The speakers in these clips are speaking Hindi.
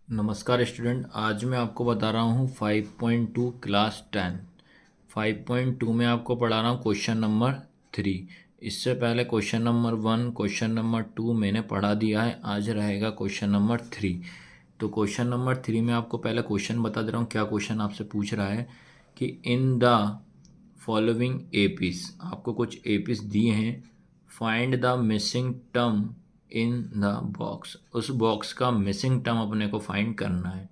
नमस्कार स्टूडेंट, आज मैं आपको बता रहा हूँ 5.2 क्लास 10। 5.2 में आपको पढ़ा रहा हूँ क्वेश्चन नंबर 3। इससे पहले क्वेश्चन नंबर 1, क्वेश्चन नंबर 2 मैंने पढ़ा दिया है। आज रहेगा क्वेश्चन नंबर 3। तो क्वेश्चन नंबर 3 में आपको पहले क्वेश्चन बता दे रहा हूँ। क्या क्वेश्चन आपसे पूछ रहा है कि इन द फॉलोइंग एपीस, आपको कुछ एपीस दिए हैं, find the missing term in the box. उस बॉक्स का मिसिंग टर्म अपने को फाइंड करना है।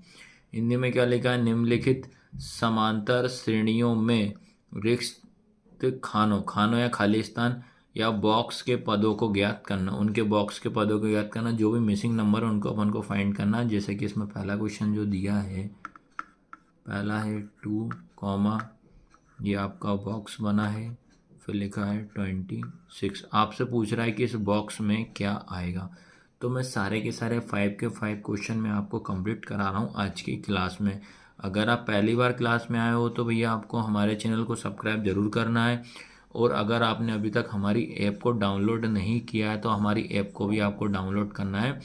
हिंदी में क्या लिखा है? निम्नलिखित समांतर श्रेणियों में रिक्त खानों या खाली स्थान या बॉक्स के पदों को ज्ञात करना। उनके बॉक्स के पदों को ज्ञात करना, जो भी मिसिंग नंबर है उनको अपन को फाइंड करना है। जैसे कि इसमें पहला क्वेश्चन जो दिया है, पहला है 2, ये आपका बॉक्स बना है, फिर लिखा है 26। आपसे पूछ रहा है कि इस बॉक्स में क्या आएगा। तो मैं सारे के सारे 5 के 5 क्वेश्चन मैं आपको कंप्लीट करा रहा हूँ आज की क्लास में। अगर आप पहली बार क्लास में आए हो तो भैया आपको हमारे चैनल को सब्सक्राइब ज़रूर करना है। और अगर आपने अभी तक हमारी ऐप को डाउनलोड नहीं किया है तो हमारी ऐप को भी आपको डाउनलोड करना है।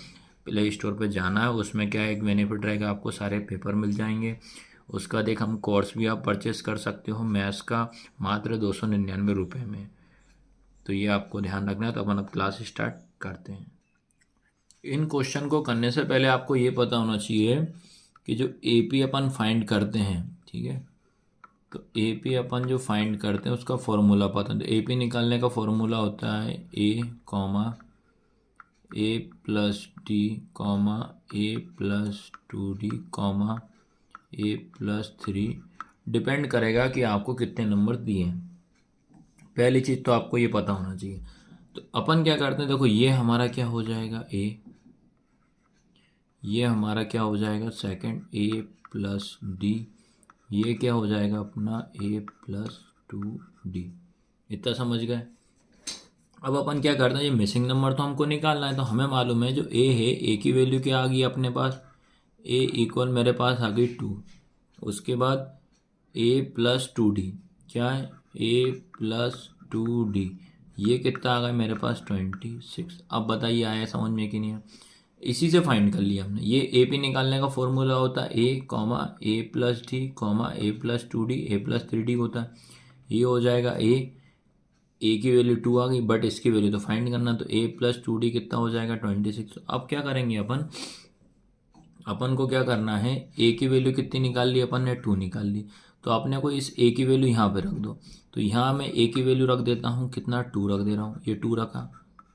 प्ले स्टोर पर जाना है, उसमें क्या एक बेनिफिट रहेगा, आपको सारे पेपर मिल जाएंगे। उसका देख हम कोर्स भी आप परचेस कर सकते हो मैथ्स का, मात्र 299 रुपये में। तो ये आपको ध्यान रखना है। तो अपन अब क्लास स्टार्ट करते हैं। इन क्वेश्चन को करने से पहले आपको ये पता होना चाहिए कि जो एपी अपन फाइंड करते हैं, ठीक है, तो एपी अपन जो फाइंड करते हैं उसका फॉर्मूला पता है। तो एपी निकालने का फॉर्मूला होता है A plus D A plus 2d A plus 3। Depend करेगा कि आपको कितने नंबर दिए हैं। पहली चीज़ तो आपको ये पता होना चाहिए। तो अपन क्या करते हैं, देखो ये हमारा क्या हो जाएगा ए, ये हमारा क्या हो जाएगा सेकंड ए प्लस डी, ये क्या हो जाएगा अपना ए प्लस 2d। इतना समझ गए। अब अपन क्या करते हैं, ये मिसिंग नंबर तो हमको निकालना है। तो हमें मालूम है जो ए है, ए की वैल्यू क्या आ गई अपने पास, ए इक्वल मेरे पास आ गई 2। उसके बाद ए प्लस 2d क्या है, ए प्लस 2d, ये कितना आ गया मेरे पास 26। अब बताइए आया समझ में कि नहीं है? इसी से फाइंड कर लिया हमने। ये ए पी निकालने का फॉर्मूला होता है A plus D A plus 2d A plus 3d होता है। ये हो जाएगा ए की वैल्यू 2 आ गई, बट इसकी वैल्यू तो फाइंड करना। तो ए प्लस 2d कितना हो जाएगा 26। अब क्या करेंगे अपन को क्या करना है, ए की वैल्यू कितनी निकाल ली अपन ने, 2 निकाल ली। तो अपने को इस ए की वैल्यू यहाँ पे रख दो। तो यहाँ मैं ए की वैल्यू रख देता हूँ, कितना 2 रख दे रहा हूँ, ये 2 रखा,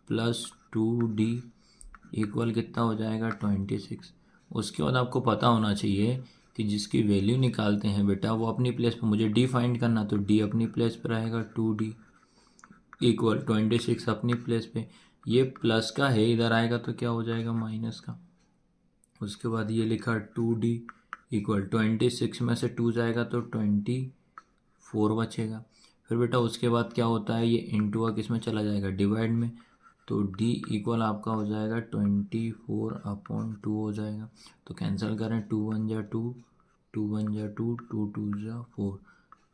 प्लस 2d इक्वल कितना हो जाएगा 26। उसके बाद आपको पता होना चाहिए कि जिसकी वैल्यू निकालते हैं बेटा वो अपनी प्लेस पे, मुझे डी फाइंड करना, तो डी अपनी प्लेस पे रहेगा 2d इक्वल 26 अपनी प्लेस पे। ये प्लस का है, इधर आएगा तो क्या हो जाएगा माइनस का। उसके बाद ये लिखा 2d इक्वल 26 में से 2 जाएगा तो 24 बचेगा। फिर बेटा उसके बाद क्या होता है, ये इंटू का किस में चला जाएगा, डिवाइड में। तो d इक्वल आपका हो जाएगा 24/2 हो जाएगा। तो कैंसिल करें, 2 1 जा 2, 2 1 जा 2, 2 2 जा 4।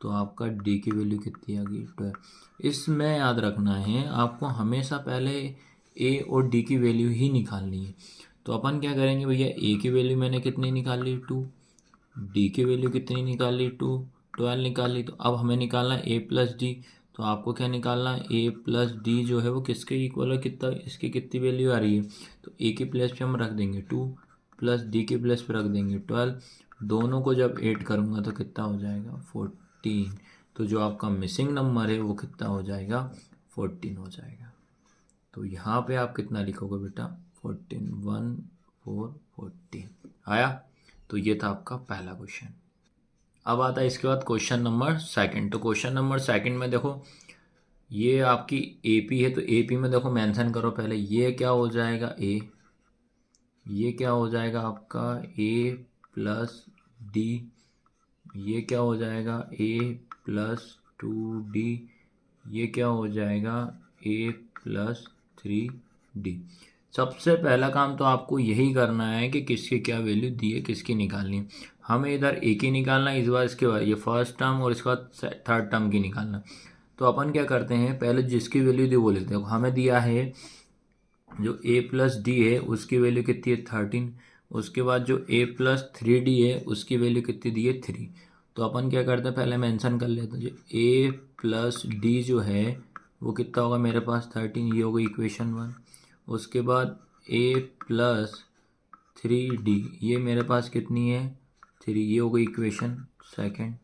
तो आपका d की वैल्यू कितनी आ गई 12। इसमें याद रखना है आपको हमेशा पहले a और d की वैल्यू ही निकालनी है। तो अपन क्या करेंगे भैया, ए की वैल्यू मैंने कितनी निकाल ली 2, डी की वैल्यू कितनी निकाल ली 2, 12 निकाल ली। तो अब हमें निकालना है ए प्लस डी। तो आपको क्या निकालना है, ए प्लस डी जो है वो किसके इक्वल है, कितना इसकी कितनी वैल्यू आ रही है। तो ए की प्लेस पे हम रख देंगे 2, प्लस डी की प्लेस पे रख देंगे 12। दोनों को जब ऐड करूँगा तो कितना हो जाएगा 14। तो जो आपका मिसिंग नंबर है वो कितना हो जाएगा 14 हो जाएगा। तो यहाँ पे आप कितना लिखोगे बेटा 14, 1 4 14 आया। तो ये था आपका पहला क्वेश्चन। अब आता है इसके बाद क्वेश्चन नंबर सेकंड। तो क्वेश्चन नंबर सेकंड में देखो ये आपकी एपी है, तो एपी में देखो मेंशन करो पहले, ये क्या हो जाएगा ए, ये क्या हो जाएगा आपका ए प्लस डी, ये क्या हो जाएगा ए प्लस 2d, ये क्या हो जाएगा ए प्लस 3d। सबसे पहला काम तो आपको यही करना है कि किसकी क्या वैल्यू दी है, किसकी निकालनी है। हमें इधर ए की निकालना है, इस बार इसके बाद ये फर्स्ट टर्म और इसके बाद थर्ड टर्म की निकालना। तो अपन क्या करते हैं, पहले जिसकी वैल्यू दी वो लेते हैं। हमें दिया है जो ए प्लस डी है उसकी वैल्यू कितनी है 13, उसके बाद जो a प्लस 3d है उसकी वैल्यू कितनी दी है 3। तो अपन क्या करते हैं पहले मेंशन कर लेते हैं, जो a प्लस डी जो है वो कितना होगा मेरे पास 13, ये होगा इक्वेशन 1। उसके बाद a प्लस 3d ये मेरे पास कितनी है 3, ये होगा इक्वेशन 2।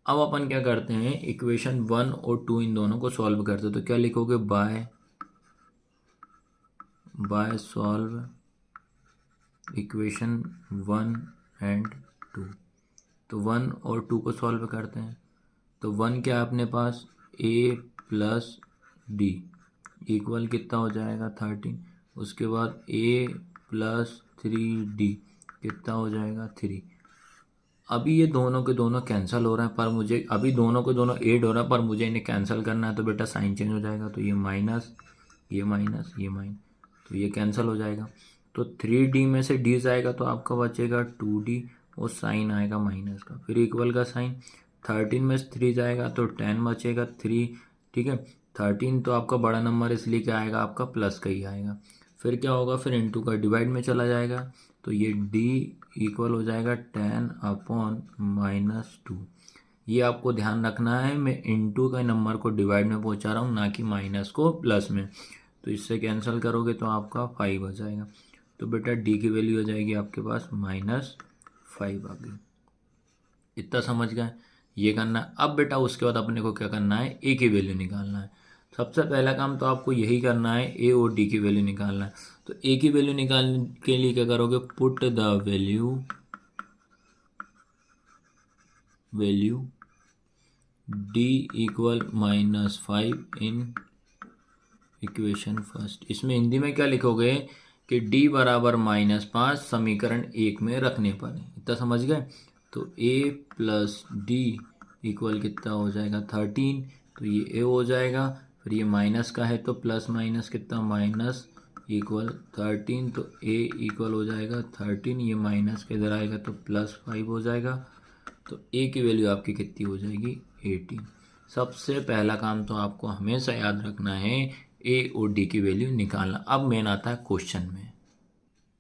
अब अपन क्या करते हैं इक्वेशन 1 और 2 इन दोनों को सॉल्व करते हैं। तो क्या लिखोगे बाय सॉल्व इक्वेशन 1 एंड 2। तो 1 और 2 को सॉल्व करते हैं। तो 1 क्या है अपने पास a प्लस डी इक्वल कितना हो जाएगा 13। उसके बाद a प्लस 3d कितना हो जाएगा 3। अभी ये दोनों के दोनों कैंसिल हो रहे हैं, पर मुझे अभी दोनों के दोनों ऐड हो रहा है, पर मुझे इन्हें कैंसिल करना है। तो बेटा साइन चेंज हो जाएगा, तो ये माइनस ये माइनस ये माइनस, तो ये कैंसिल हो जाएगा। तो 3d में से d जाएगा तो आपका बचेगा 2d और साइन आएगा माइनस का, फिर इक्वल का साइन। 13 में से 3 जाएगा तो 10 बचेगा 3, ठीक है। 13 तो आपका बड़ा नंबर इसलिए क्या आएगा आपका प्लस का ही आएगा। फिर क्या होगा फिर इनटू का डिवाइड में चला जाएगा, तो ये d इक्वल हो जाएगा 10/-2। ये आपको ध्यान रखना है, मैं इनटू का नंबर को डिवाइड में पहुंचा रहा हूँ, ना कि माइनस को प्लस में। तो इससे कैंसिल करोगे तो आपका 5 आ जाएगा। तो बेटा d की वैल्यू हो जाएगी आपके पास -5 आ गई। इतना समझ गए, ये करना है। अब बेटा उसके बाद अपने को क्या करना है a की वैल्यू निकालना है। सबसे पहला काम तो आपको यही करना है, a और d की वैल्यू निकालना है। तो a की वैल्यू निकालने के लिए क्या करोगे, put the value d equal -5 in equation first. इसमें हिंदी में क्या लिखोगे कि d बराबर -5 समीकरण 1 में रखने पर। इतना समझ गए। तो a प्लस डी इक्वल कितना हो जाएगा 13, तो ये a हो जाएगा। फिर ये माइनस का है तो प्लस माइनस कितना माइनस इक्वल 13, तो a इक्वल हो जाएगा 13, ये माइनस के इधर आएगा तो +5 हो जाएगा। तो a की वैल्यू आपकी कितनी हो जाएगी 18। सबसे पहला काम तो आपको हमेशा याद रखना है a और d की वैल्यू निकालना। अब मेन आता है क्वेश्चन में,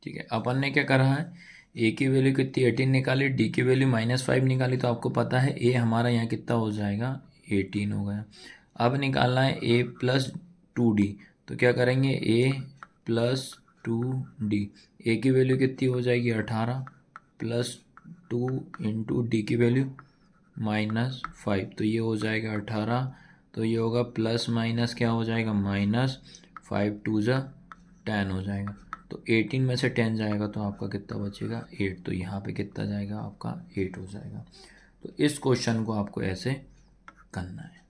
ठीक है। अपन ने क्या करा है, a की वैल्यू कितनी 18 निकाली, d की वैल्यू -5 निकाली। तो आपको पता है a हमारा यहाँ कितना हो जाएगा 18 हो गया। अब निकालना है a प्लस 2d। तो क्या करेंगे a प्लस 2d, a की वैल्यू कितनी हो जाएगी 18 प्लस 2 इंटू डी की वैल्यू -5, तो ये हो जाएगा 18। तो ये होगा प्लस माइनस क्या हो जाएगा -5 2 जा 10 हो जाएगा। तो 18 में से 10 जाएगा तो आपका कितना बचेगा 8। तो यहाँ पे कितना जाएगा आपका 8 हो जाएगा। तो इस क्वेश्चन को आपको ऐसे करना है।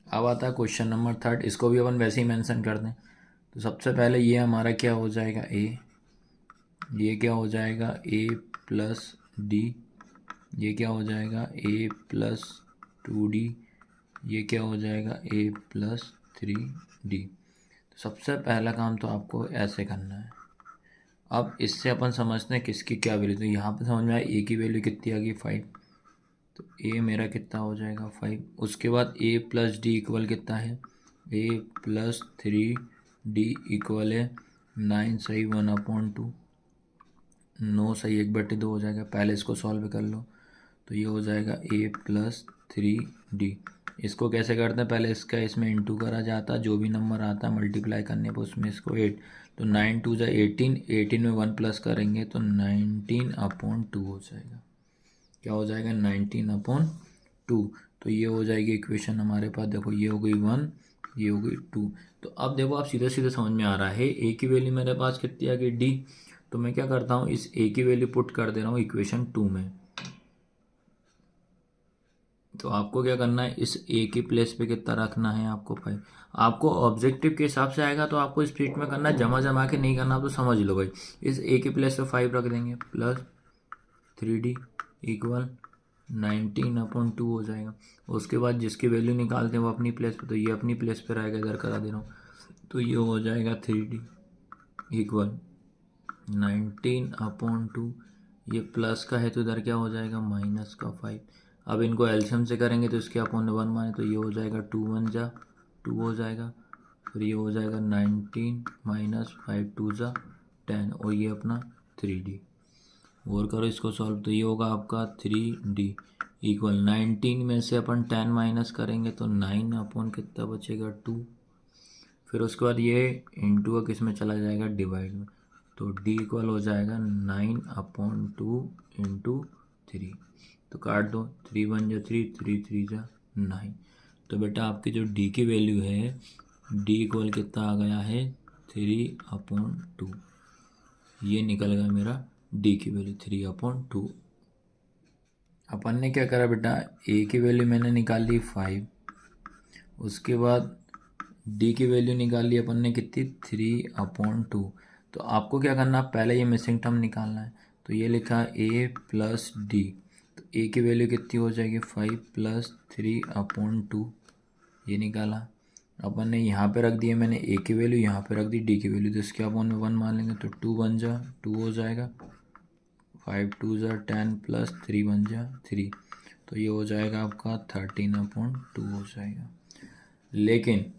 अब आता है क्वेश्चन नंबर 3, इसको भी अपन वैसे ही मेंशन कर दें। तो सबसे पहले ये हमारा क्या हो जाएगा a, ये क्या हो जाएगा a प्लस डी, ये क्या हो जाएगा a प्लस 2d, ये क्या हो जाएगा a प्लस 3d। तो सबसे पहला काम तो आपको ऐसे करना है। अब इससे अपन समझते हैं किसकी क्या वैल्यू। तो यहाँ पे समझ में आया a की वैल्यू कितनी आ गई 5, तो a मेरा कितना हो जाएगा 5। उसके बाद a प्लस डी इक्वल कितना है a प्लस 3d इक्वल है 9 सही 1/2, 9 सही 1/2 हो जाएगा। पहले इसको सॉल्व कर लो, तो ये हो जाएगा a प्लस 3d। इसको कैसे करते हैं, पहले इसका इसमें इंटू करा जाता है, जो भी नंबर आता है मल्टीप्लाई करने पर उसमें इसको 8, तो 9 2 जा 18, 18 में 1 प्लस करेंगे तो 19/2 हो जाएगा। क्या हो जाएगा 19/2। तो ये हो जाएगी इक्वेशन हमारे पास। देखो ये हो गई 1, ये हो गई 2। तो अब देखो आप सीधे सीधे समझ में आ रहा है a की वैल्यू मेरे पास कितनी आ गई d। तो मैं क्या करता हूँ इस a की वैल्यू पुट कर दे रहा हूँ इक्वेशन 2 में। तो आपको क्या करना है, इस a की प्लेस पे कितना रखना है आपको 5। आपको ऑब्जेक्टिव के हिसाब से आएगा तो आपको स्प्लिट में करना है, जमा जमा के नहीं करना। तो समझ लो भाई, इस a की प्लेस पे 5 रख देंगे प्लस 3d इक्वल 19/2 हो जाएगा। उसके बाद जिसकी वैल्यू निकालते हैं वो अपनी प्लेस पे, तो ये अपनी प्लेस पे रहेगा, इधर करा दे रहा हूँ। तो ये हो जाएगा 3d इक्वल 19/2। ये प्लस का है तो इधर क्या हो जाएगा माइनस का 5। अब इनको एलसीएम से करेंगे तो इसके अपॉन 1 माने, तो ये हो जाएगा 2 1 जा 2 हो जाएगा। फिर ये हो जाएगा 19 -5 2 जा 10, और ये अपना 3D। और करो इसको सॉल्व, तो ये होगा आपका 3D इक्वल 19 में से अपन 10 माइनस करेंगे तो 9 अपॉन कितना बचेगा 2। फिर उसके बाद ये इंटू किस में चला जाएगा, डिवाइड में, तो D इक्वल हो जाएगा 9/2 इंटू 3। तो काट दो, 3 1 जा 3, 3 3 जा 9। तो बेटा आपकी जो D की वैल्यू है, D इक्वल कितना आ गया है 3/2। ये निकल गया मेरा D की वैल्यू 3/2। अपन ने क्या करा बेटा, A की वैल्यू मैंने निकाल ली 5, उसके बाद D की वैल्यू निकाल ली अपन ने कितनी 3/2। तो आपको क्या करना, पहले ये मिसिंग टर्म निकालना है। तो ये लिखा A प्लस D, तो A की वैल्यू कितनी हो जाएगी 5 प्लस 3/2, ये निकाला। अपन ने यहाँ पे रख दिया मैंने A की वैल्यू, यहाँ पे रख दी D की वैल्यू, तो इसके अपॉन में 1 मान लेंगे तो 2 बन जा 2 हो जाएगा, 5 2 जा 10 प्लस 3 बन जा 3, तो ये हो जाएगा आपका 13/2 हो जाएगा। लेकिन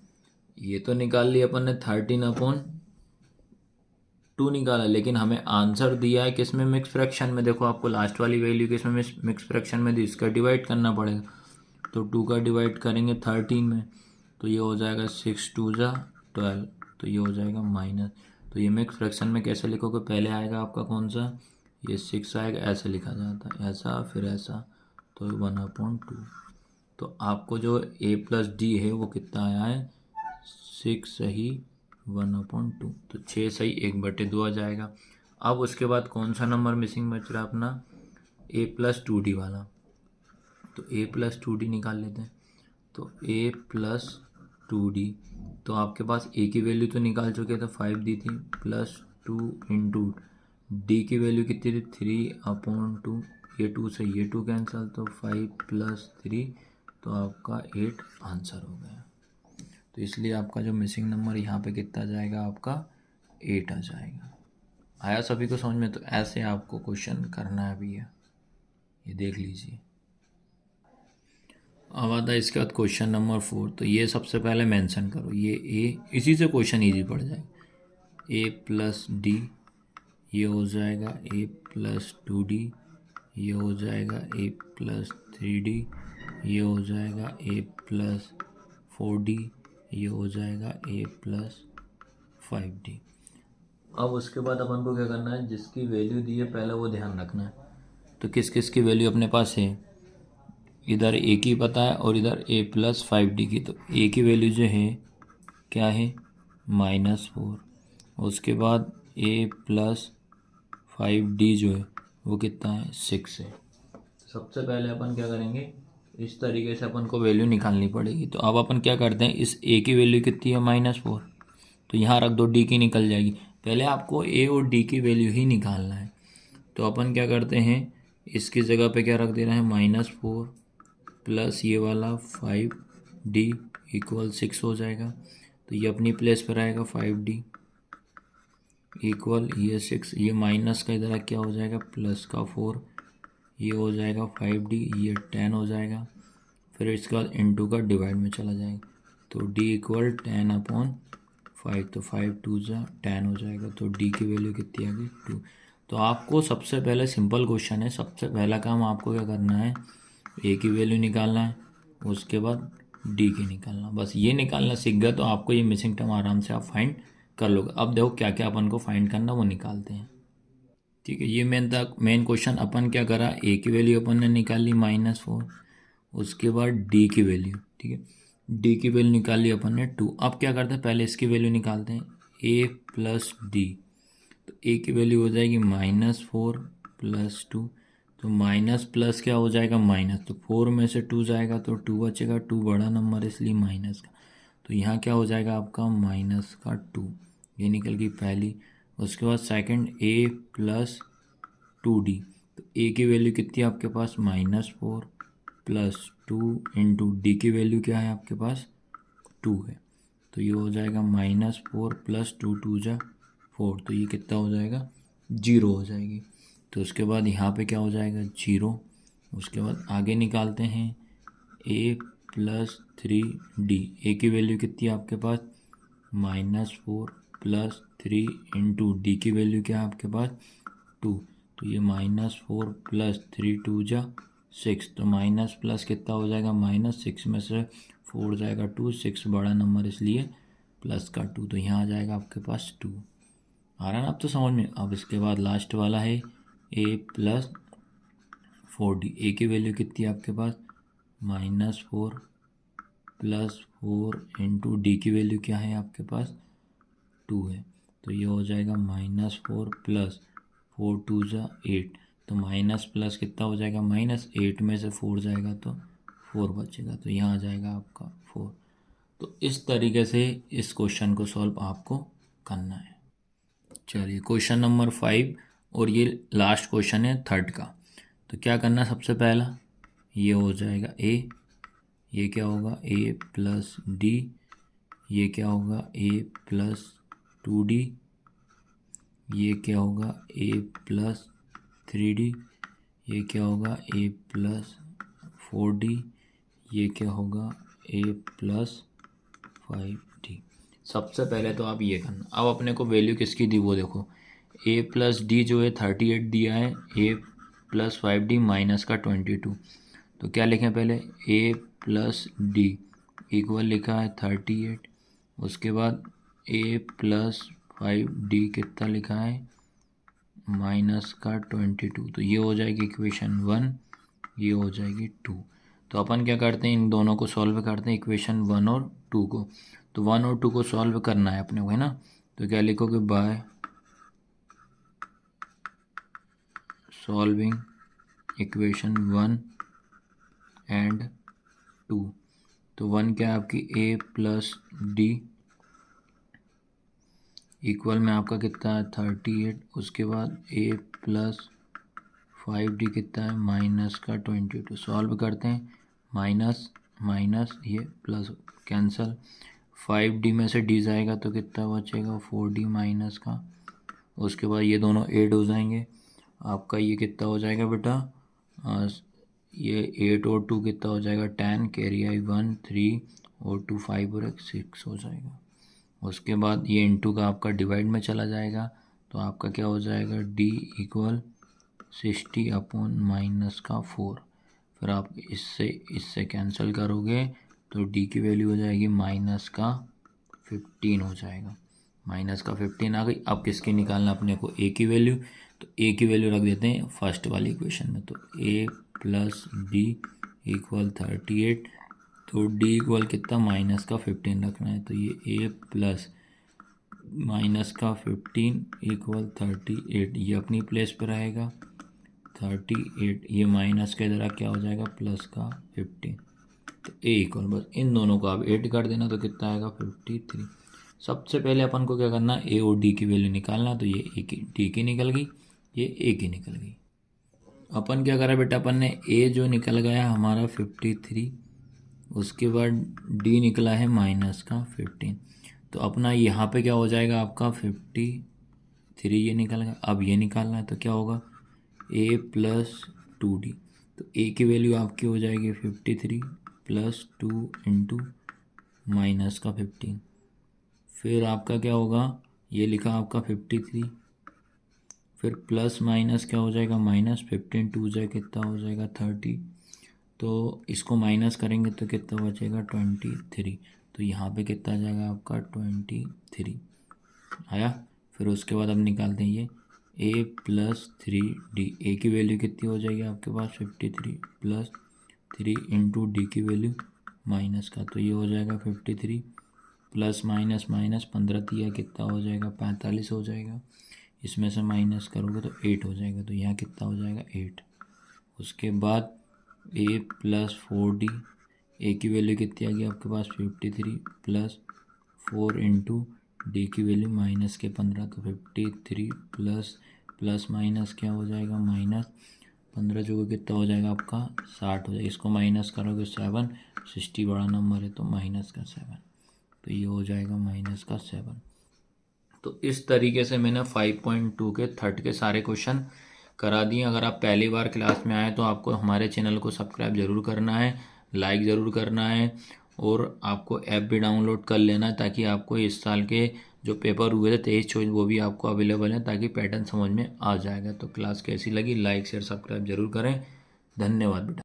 ये तो निकाल लिया अपन ने 13/2 निकाला, लेकिन हमें आंसर दिया है किस में, मिक्स फ्रैक्शन में। देखो आपको लास्ट वाली वैल्यू किस में, मिक्स फ्रैक्शन में दी, इसका डिवाइड करना पड़ेगा। तो 2 का डिवाइड करेंगे 13 में, तो ये हो जाएगा 6 2 जा 12, तो ये हो जाएगा माइनस। तो ये मिक्स फ्रैक्शन में कैसे लिखोगे, पहले आएगा आपका कौन सा, ये 6 आएगा, ऐसे लिखा जाता है, ऐसा फिर ऐसा, तो 1/2। तो आपको जो A प्लस D है वो कितना आया है 6 सही 1/2, तो 6 सही 1/2 आ जाएगा। अब उसके बाद कौन सा नंबर मिसिंग बच रहा है अपना, A प्लस 2D वाला। तो A प्लस 2D निकाल लेते हैं। तो A प्लस 2D, तो आपके पास A की वैल्यू तो निकाल चुके थे 5 दी थी, प्लस 2 इंटू D की वैल्यू कितनी थी 3/2, ये 2 से ये 2 कैंसिल, तो 5 प्लस 3, तो आपका 8 आंसर हो गया। तो इसलिए आपका जो मिसिंग नंबर यहाँ पे कितना जाएगा, आपका 8 आ जाएगा। आया सभी को समझ में? तो ऐसे आपको क्वेश्चन करना है भैया, ये देख लीजिए। अब आता है इसके बाद क्वेश्चन नंबर 4। तो ये सबसे पहले मेंशन करो, ये A, इसी से क्वेश्चन इजी पड़ जाएगा। A प्लस D, ये हो जाएगा A प्लस 2D, ये हो जाएगा A प्लस 3D, ये हो जाएगा A प्लस 4D, ये हो जाएगा A प्लस 5D। अब उसके बाद अपन को क्या करना है, जिसकी वैल्यू दी है पहले वो ध्यान रखना है। तो किस किस की वैल्यू अपने पास है, इधर A की पता है और इधर A प्लस 5D की। तो A की वैल्यू जो है क्या है -4, उसके बाद A प्लस 5D जो है वो कितना है 6 है। सबसे पहले अपन क्या करेंगे, इस तरीके से अपन को वैल्यू निकालनी पड़ेगी। तो अब अपन क्या करते हैं, इस A की वैल्यू कितनी है -4, तो यहाँ रख दो, D की निकल जाएगी। पहले आपको A और D की वैल्यू ही निकालना है। तो अपन क्या करते हैं, इसकी जगह पे क्या रख दे रहे हैं -4 प्लस ये वाला 5D इक्वल 6 हो जाएगा। तो ये अपनी प्लेस पर आएगा 5D इक्वल ये 6, ये माइनस का इधर क्या हो जाएगा प्लस का 4, ये हो जाएगा 5D, ये 10 हो जाएगा। फिर इसके बाद इंटू का डिवाइड में चला जाएगा, तो D इक्वल 10/5, तो 5 2 जा 10 हो जाएगा। तो D की वैल्यू कितनी आ गई 2। तो आपको सबसे पहले सिंपल क्वेश्चन है, सबसे पहला काम आपको क्या करना है, A की वैल्यू निकालना है, उसके बाद D की निकालना। बस ये निकालना सीख गया तो आपको ये मिसिंग टर्म आराम से आप फाइंड कर लोगे। अब देखो क्या क्या अपन को फाइंड करना वो निकालते हैं। ठीक है, ये मेन क्वेश्चन अपन क्या करा, A की वैल्यू अपन ने निकाल ली -4, उसके बाद D की वैल्यू, ठीक है, D की वैल्यू निकाल ली अपन ने 2। अब क्या करते हैं, पहले इसकी वैल्यू निकालते हैं, A प्लस D। तो A की वैल्यू हो जाएगी -4 प्लस 2, तो माइनस प्लस क्या हो जाएगा माइनस, तो 4 में से 2 जाएगा तो 2 बचेगा, 2 बड़ा नंबर इसलिए माइनस का, तो यहाँ क्या हो जाएगा आपका -2, ये निकल गई पहली। उसके बाद सेकंड A प्लस 2D, तो A की वैल्यू कितनी है आपके पास -4 प्लस 2 इंटू D की वैल्यू क्या है आपके पास 2 है, तो ये हो जाएगा -4 प्लस 2 2 जा 4, तो ये कितना हो जाएगा 0 हो जाएगी। तो उसके बाद यहाँ पे क्या हो जाएगा 0। उसके बाद आगे निकालते हैं A प्लस 3D, A की वैल्यू कितनी है आपके पास -4 प्लस 3 इंटू D की वैल्यू क्या है आपके पास 2, तो ये -4 प्लस 3 2 जा 6, तो माइनस प्लस कितना हो जाएगा -6 में से 4 जाएगा 2, 6 बड़ा नंबर इसलिए प्लस का 2, तो यहाँ आ जाएगा आपके पास 2। आ रहा है ना अब तो समझ में। अब इसके बाद लास्ट वाला है a प्लस 4d। ए की वैल्यू कितनी है आपके पास -4 प्लस 4 इंटू डी की वैल्यू क्या है आपके पास 2 है, तो ये हो जाएगा -4 प्लस 4 2 जा 8, तो माइनस प्लस कितना हो जाएगा -8 में से 4 जाएगा तो 4 बचेगा, तो यहाँ आ जाएगा आपका 4। तो इस तरीके से इस क्वेश्चन को सॉल्व आपको करना है। चलिए क्वेश्चन नंबर 5 और ये लास्ट क्वेश्चन है थर्ड का। तो क्या करना सबसे पहला, ये हो जाएगा a, ये क्या होगा a प्लस डी, ये क्या होगा a प्लस 2d, ये क्या होगा a प्लस 3d, ये क्या होगा a प्लस 4d, ये क्या होगा a प्लस 5d। सबसे पहले तो आप ये करना। अब अपने को वैल्यू किसकी दी वो देखो, a प्लस डी जो है 38 दिया है, a प्लस 5d माइनस का 22, तो क्या लिखें पहले a प्लस डी इक्वल लिखा है 38, उसके बाद a प्लस 5d कितना लिखा है माइनस का 22, तो ये हो जाएगी इक्वेशन 1, ये हो जाएगी 2। तो अपन क्या करते हैं इन दोनों को सॉल्व करते हैं इक्वेशन 1 और 2 को। तो 1 और 2 को सॉल्व करना है अपने को, है ना। तो क्या लिखोगे बाय सॉल्विंग इक्वेशन 1 एंड 2। तो 1 क्या है आपकी a प्लस डी इक्वल में आपका कितना है 38, उसके बाद a प्लस 5d कितना है माइनस का 22। सॉल्व करते हैं, माइनस माइनस ये प्लस कैंसल, 5d में से d जाएगा तो कितना बचेगा 4d माइनस का, उसके बाद ये दोनों ऐड हो जाएंगे, आपका ये कितना हो जाएगा बेटा ये 8 और 2 कितना हो जाएगा 10, कैरी आई 1 3 और 2 5 और 1 6 हो जाएगा। उसके बाद ये इंटू का आपका डिवाइड में चला जाएगा, तो आपका क्या हो जाएगा d इक्वल 60 अपॉन माइनस का 4। फिर आप इससे कैंसिल करोगे तो d की वैल्यू हो जाएगी माइनस का 15 हो जाएगा, माइनस का 15 आ गई। अब किसकी निकालना अपने को a की वैल्यू, तो a की वैल्यू रख देते हैं फर्स्ट वाली इक्वेशन में, तो a प्लस डी इक्वल 38, तो d इक्वल कितना माइनस का 15 रखना है, तो ये a प्लस माइनस का 15 इक्वल 38, ये अपनी प्लेस पे रहेगा 38, ये माइनस के इधर क्या हो जाएगा प्लस का 15, तो a इक्वल बस इन दोनों को आप ऐड कर देना तो कितना आएगा 53। सबसे पहले अपन को क्या करना a और d की वैल्यू निकालना, तो ये a की d की निकल गई, ये a की निकल गई। अपन क्या करा बेटा, अपन ने a जो निकल गया हमारा 53, उसके बाद d निकला है माइनस का 15, तो अपना यहाँ पे क्या हो जाएगा आपका 53 ये निकल गया। अब ये निकालना है तो क्या होगा a प्लस 2d, तो a की वैल्यू आपकी हो जाएगी 53 प्लस 2 इंटू माइनस का 15, फिर आपका क्या होगा ये लिखा आपका 53, फिर प्लस माइनस क्या हो जाएगा माइनस 15 2 जाए कितना हो जाएगा 30, तो इसको माइनस करेंगे तो कितना बचेगा 23, तो यहाँ पे कितना आ जाएगा आपका 23 आया। फिर उसके बाद अब निकालते हैं ये a प्लस 3d, a की वैल्यू कितनी हो जाएगी आपके पास 53 प्लस 3 इंटू डी की वैल्यू माइनस का, तो ये हो जाएगा 53 प्लस माइनस माइनस 15 दिया कितना हो जाएगा 45 हो जाएगा, इसमें से माइनस करोगे तो 8 हो जाएगा, तो यहाँ कितना हो जाएगा 8। उसके बाद a प्लस 4d, a की वैल्यू कितनी आ गई आपके पास 53 प्लस 4 इंटू डी की वैल्यू माइनस के 15, तो 53 प्लस प्लस माइनस क्या हो जाएगा माइनस 15 जो कितना हो जाएगा आपका 60 हो जाएगा, इसको माइनस करोगे 7, 60 बड़ा नंबर है तो माइनस का 7, तो ये हो जाएगा माइनस का 7। तो इस तरीके से मैंने 5.2 के थर्ड के सारे क्वेश्चन करा दिए। अगर आप पहली बार क्लास में आए तो आपको हमारे चैनल को सब्सक्राइब ज़रूर करना है, लाइक ज़रूर करना है और आपको ऐप भी डाउनलोड कर लेना है ताकि आपको इस साल के जो पेपर हुए थे 23-24 वो भी आपको अवेलेबल हैं, ताकि पैटर्न समझ में आ जाएगा। तो क्लास कैसी लगी, लाइक शेयर सब्सक्राइब जरूर करें। धन्यवाद बेटा।